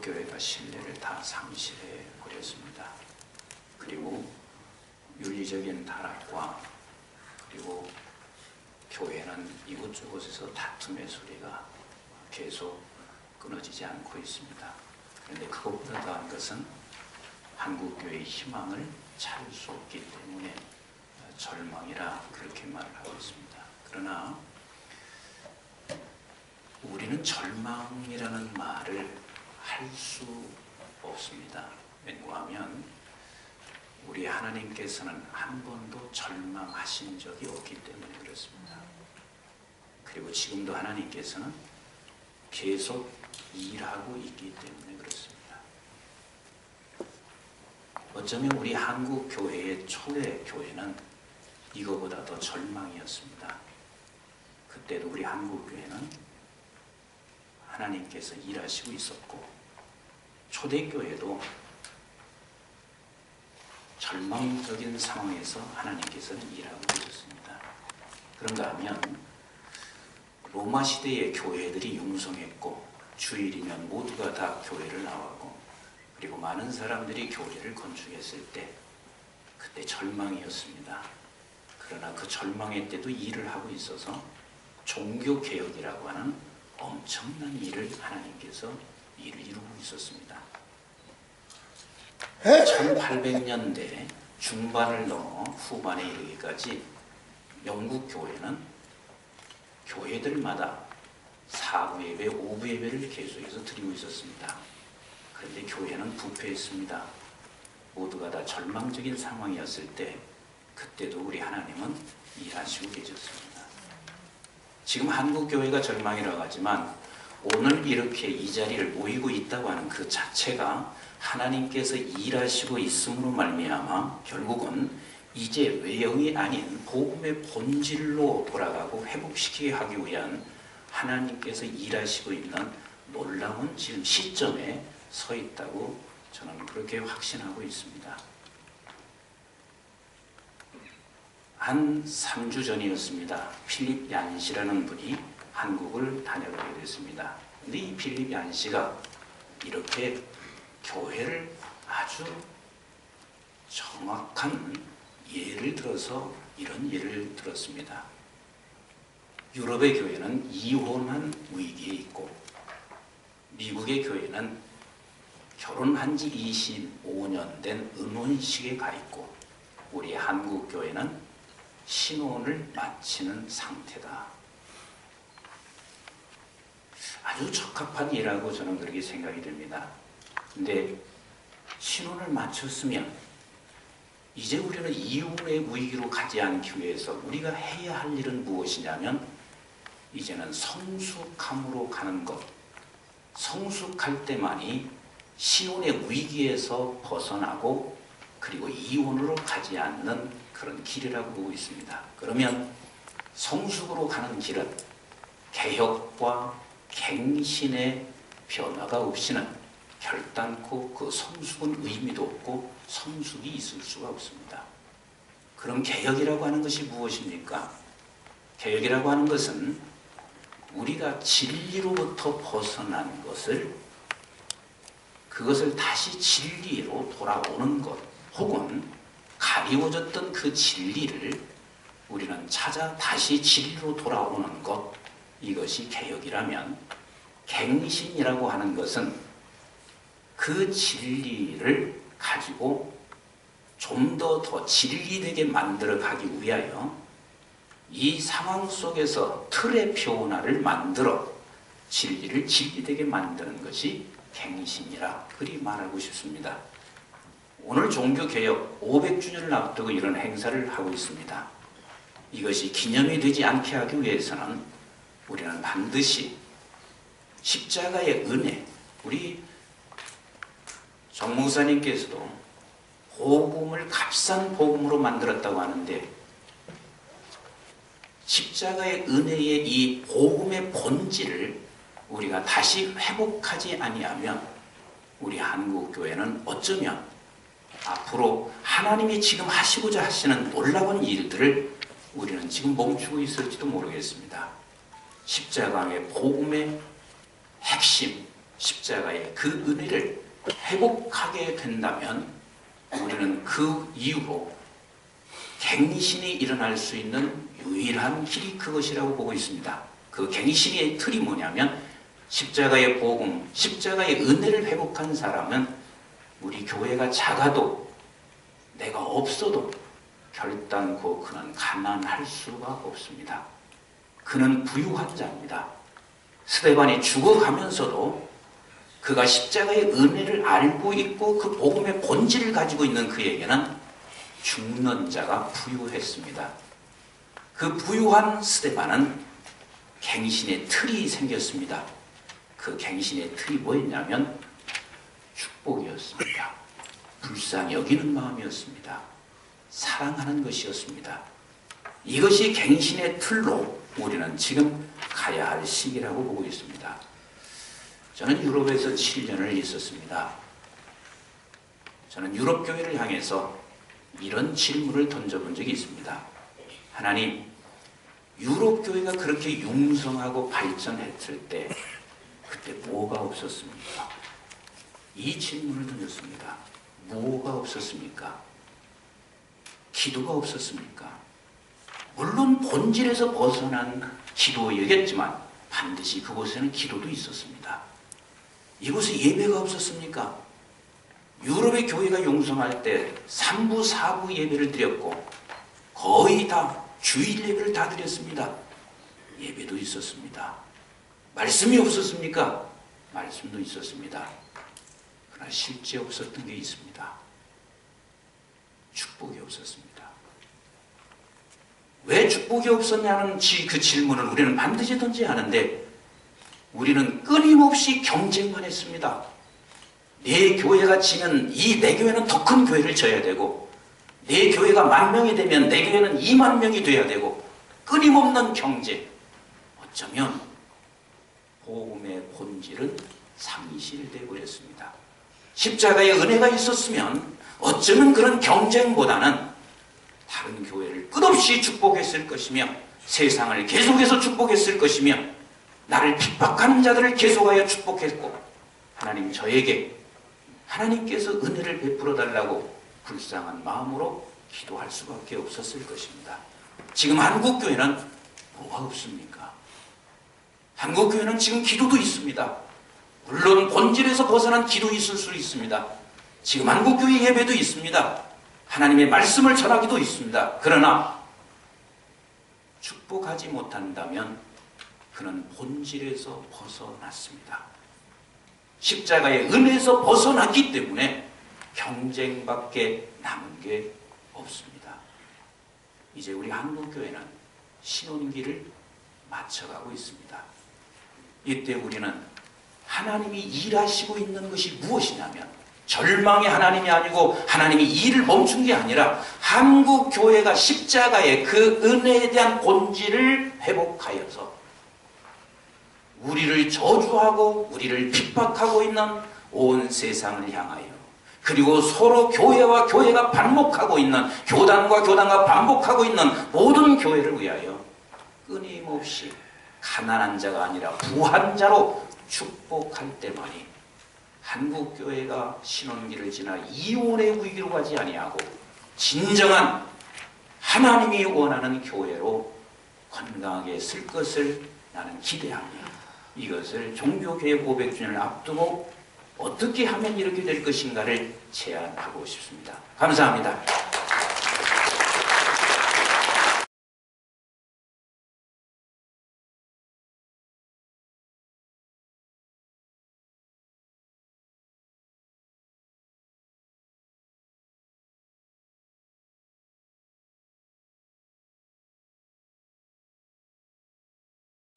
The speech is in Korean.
교회가 신뢰를 다 상실해 버렸습니다. 그리고 윤리적인 타락과 그리고 교회는 이곳저곳에서 다툼의 소리가 계속 끊어지지 않고 있습니다. 그런데 그것보다 더한 것은 한국교회의 희망을 찾을 수 없기 때문에 절망이라 그렇게 말을 하고 있습니다. 그러나 우리는 절망이라는 말을 할 수 없습니다. 왜냐하면 우리 하나님께서는 한 번도 절망하신 적이 없기 때문에 그렇습니다. 그리고 지금도 하나님께서는 계속 일하고 있기 때문에 그렇습니다. 어쩌면 우리 한국 교회의 초대 교회는 이거보다 더 절망이었습니다. 그때도 우리 한국 교회는 하나님께서 일하시고 있었고 초대 교회도 절망적인 상황에서 하나님께서는 일하고 계셨습니다. 그런가 하면 로마 시대의 교회들이 융성했고 주일이면 모두가 다 교회를 나왔고 그리고 많은 사람들이 교회를 건축했을 때 그때 절망이었습니다. 그러나 그 절망의 때도 일을 하고 있어서 종교개혁이라고 하는 엄청난 일을 하나님께서 일을 이루고 있었습니다. 1800년대 중반을 넘어 후반에 이르기까지 영국 교회는 교회들마다 4부 예배, 5부 예배를 계속해서 드리고 있었습니다. 그런데 교회는 부패했습니다. 모두가 다 절망적인 상황이었을 때 그때도 우리 하나님은 일하시고 계셨습니다. 지금 한국교회가 절망이라고 하지만 오늘 이렇게 이 자리를 모이고 있다고 하는 그 자체가 하나님께서 일하시고 있음으로 말미암아 결국은 이제 외형이 아닌 복음의 본질로 돌아가고 회복시키게 하기 위한 하나님께서 일하시고 있는 놀라운 지금 시점에 서 있다고 저는 그렇게 확신하고 있습니다. 한 3주 전이었습니다. 필립 얀시라는 분이 한국을 다녀가게 됐습니다. 근데 이 필립 얀시가 이렇게 교회를 아주 정확한 예를 들어서 이런 예를 들었습니다. 유럽의 교회는 이혼한 위기에 있고 미국의 교회는 결혼한 지 25년 된 은혼식에 가 있고 우리 한국 교회는 신혼을 마치는 상태다. 아주 적합한 예라고 저는 그렇게 생각이 됩니다. 근데 신혼을 마쳤으면 이제 우리는 이혼의 위기로 가지 않기 위해서 우리가 해야 할 일은 무엇이냐면 이제는 성숙함으로 가는 것. 성숙할 때만이 신혼의 위기에서 벗어나고 그리고 이혼으로 가지 않는 그런 길이라고 보고 있습니다. 그러면 성숙으로 가는 길은 개혁과 갱신의 변화가 없이는 결단코 그 성숙은 의미도 없고 성숙이 있을 수가 없습니다. 그럼 개혁이라고 하는 것이 무엇입니까? 개혁이라고 하는 것은 우리가 진리로부터 벗어난 것을 그것을 다시 진리로 돌아오는 것 혹은 가리워졌던 그 진리를 우리는 찾아 다시 진리로 돌아오는 것 이것이 개혁이라면 갱신이라고 하는 것은 그 진리를 가지고 좀 더 진리되게 만들어 가기 위하여 이 상황 속에서 틀의 변화를 만들어 진리를 진리되게 만드는 것이 갱신이라 그리 말하고 싶습니다. 오늘 종교개혁 500주년을 앞두고 이런 행사를 하고 있습니다. 이것이 기념이 되지 않게 하기 위해서는 우리는 반드시 십자가의 은혜, 우리 정 목사님께서도 복음을 값싼 복음으로 만들었다고 하는데 십자가의 은혜의 이 복음의 본질을 우리가 다시 회복하지 아니하면 우리 한국교회는 어쩌면 앞으로 하나님이 지금 하시고자 하시는 놀라운 일들을 우리는 지금 멈추고 있을지도 모르겠습니다. 십자가의 복음의 핵심, 십자가의 그 은혜를 회복하게 된다면 우리는 그 이후로 갱신이 일어날 수 있는 유일한 길이 그것이라고 보고 있습니다. 그 갱신의 틀이 뭐냐면 십자가의 복음, 십자가의 은혜를 회복한 사람은 우리 교회가 작아도 내가 없어도 결단코 그는 가난할 수가 없습니다. 그는 부유한 자입니다. 스데반이 죽어가면서도 그가 십자가의 은혜를 알고 있고 그 복음의 본질을 가지고 있는 그에게는 죽는 자가 부유했습니다. 그 부유한 스데반은 갱신의 틀이 생겼습니다. 그 갱신의 틀이 뭐였냐면 축복이었습니다. 불쌍히 여기는 마음이었습니다. 사랑하는 것이었습니다. 이것이 갱신의 틀로 우리는 지금 가야 할 시기라고 보고 있습니다. 저는 유럽에서 7년을 있었습니다. 저는 유럽 교회를 향해서 이런 질문을 던져본 적이 있습니다. 하나님, 유럽 교회가 그렇게 융성하고 발전했을 때 그때 뭐가 없었습니까? 이 질문을 던졌습니다. 뭐가 없었습니까? 기도가 없었습니까? 물론 본질에서 벗어난 기도이겠지만 반드시 그곳에는 기도도 있었습니다. 이곳에 예배가 없었습니까? 유럽의 교회가 융성할 때 3부, 4부 예배를 드렸고 거의 다 주일 예배를 다 드렸습니다. 예배도 있었습니다. 말씀이 없었습니까? 말씀도 있었습니다. 그러나 실제 없었던 게 있습니다. 축복이 없었습니다. 왜 축복이 없었냐는 그 질문을 우리는 반드시 던져야 하는데 우리는 끊임없이 경쟁만 했습니다. 내 교회가 지면 내 교회는 더 큰 교회를 져야 되고 내 교회가 10,000명이 되면 내 교회는 20,000명이 돼야 되고 끊임없는 경제. 어쩌면 복음의 본질은 상실되어 버렸습니다. 십자가의 은혜가 있었으면 어쩌면 그런 경쟁보다는 다른 교회를 끝없이 축복했을 것이며 세상을 계속해서 축복했을 것이며 나를 핍박하는 자들을 계속하여 축복했고 하나님 저에게 하나님께서 은혜를 베풀어 달라고 불쌍한 마음으로 기도할 수밖에 없었을 것입니다. 지금 한국교회는 뭐가 없습니까? 한국교회는 지금 기도도 있습니다. 물론 본질에서 벗어난 기도 있을 수 있습니다. 지금 한국교회 예배도 있습니다. 하나님의 말씀을 전하기도 있습니다. 그러나 축복하지 못한다면 그는 본질에서 벗어났습니다. 십자가의 은혜에서 벗어났기 때문에 경쟁밖에 남은 게 없습니다. 이제 우리 한국교회는 신혼기를 맞춰가고 있습니다. 이때 우리는 하나님이 일하시고 있는 것이 무엇이냐면 절망의 하나님이 아니고 하나님이 일을 멈춘 게 아니라 한국교회가 십자가의 그 은혜에 대한 본질을 회복하여서 우리를 저주하고 우리를 핍박하고 있는 온 세상을 향하여 그리고 서로 교회와 교회가 반목하고 있는 교단과 교단과 반목하고 있는 모든 교회를 위하여 끊임없이 가난한 자가 아니라 부한 자로 축복할 때만이 한국교회가 신혼기를 지나 이혼의 위기로 가지 아니하고 진정한 하나님이 원하는 교회로 건강하게 쓸 것을 나는 기대합니다. 이것을 종교개혁 500주년을 앞두고 어떻게 하면 이렇게 될 것인가를 제안하고 싶습니다. 감사합니다.